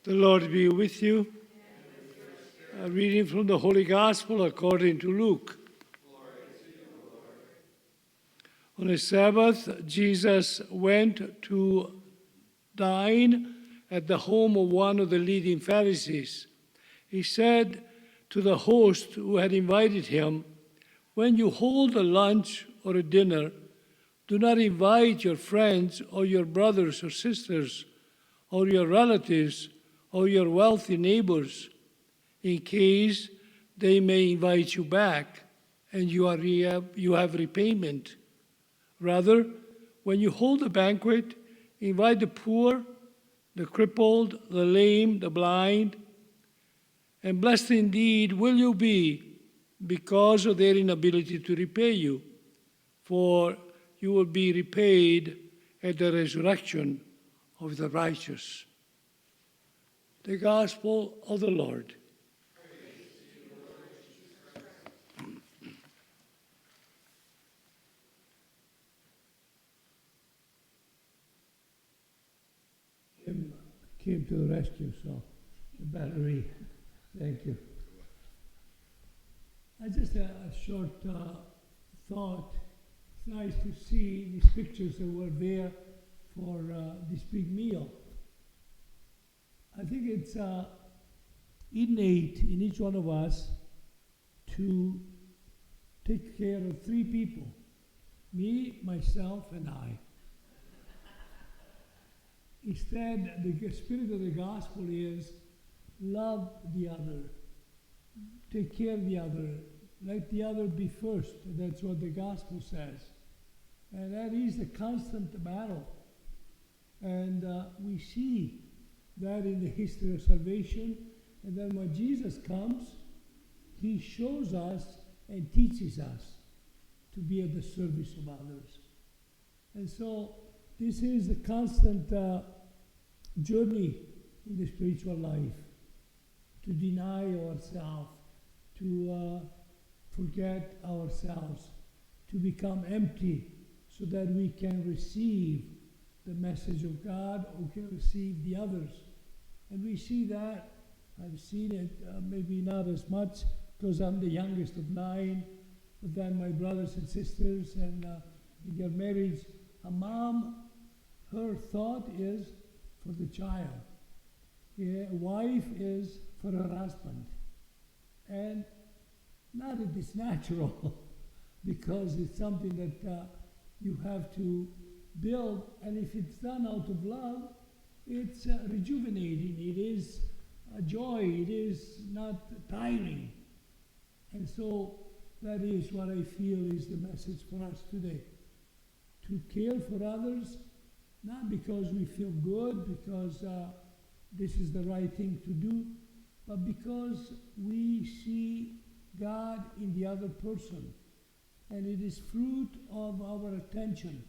The Lord be with you. A reading from the Holy Gospel according to Luke. On a Sabbath, Jesus went to dine at the home of one of the leading Pharisees. He said to the host who had invited him, "When you hold a lunch or a dinner, do not invite your friends or your brothers or sisters or your relatives or your wealthy neighbors, in case they may invite you back and you have repayment. Rather, when you hold a banquet, invite the poor, the crippled, the lame, the blind, and blessed indeed will you be because of their inability to repay you, for you will be repaid at the resurrection of the righteous." The Gospel of the Lord. Kim came to the rescue, so the battery. Thank you. Just a short thought. It's nice to see these pictures that were there for this big meal. I think it's innate in each one of us to take care of three people: me, myself, and I. Instead, the spirit of the gospel is love the other, take care of the other, let the other be first. That's what the gospel says. And that is the constant battle. And we see that in the history of salvation. And then when Jesus comes, he shows us and teaches us to be at the service of others. And so this is a constant journey in the spiritual life, to deny ourselves, to forget ourselves, to become empty so that we can receive the message of God, or can receive the others. And we see that. I've seen it, maybe not as much because I'm the youngest of 9, but then my brothers and sisters and in their marriage, a mom, her thought is for the child. A wife is for her husband. And not that it's natural, because it's something that you have to build, and if it's done out of love, it's rejuvenating, it is a joy, it is not tiring. And so that is what I feel is the message for us today. To care for others, not because we feel good, because this is the right thing to do, but because we see God in the other person. And it is fruit of our attention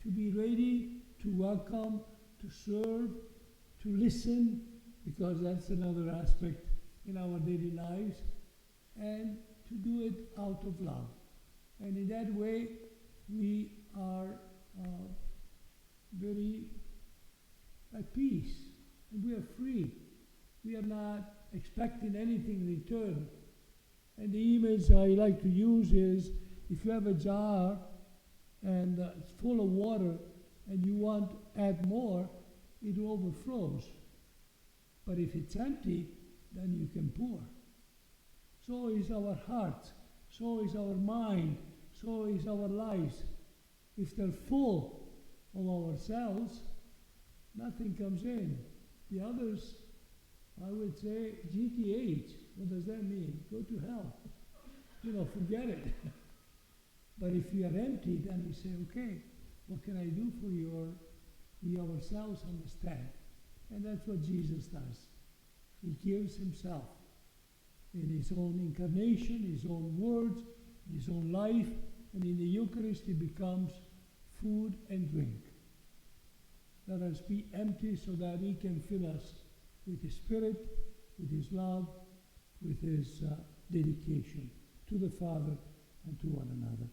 to be ready to welcome, to serve, to listen, because that's another aspect in our daily lives, and to do it out of love. And in that way, we are very at peace, and we are free. We are not expecting anything in return. And the image I like to use is, if you have a jar and it's full of water and you want to add more, it overflows. But if it's empty, then you can pour. So is our heart, so is our mind, so is our lives. If they're full of ourselves, nothing comes in. The others, I would say, GTH. What does that mean? Go to hell. Forget it. But if you are empty, then you say, okay, what can I do for you? Or we ourselves understand. And that's what Jesus does. He gives himself in his own incarnation, his own words, his own life, and in the Eucharist he becomes food and drink. Let us be empty so that he can fill us with his Spirit, with his love, with his dedication to the Father and to one another.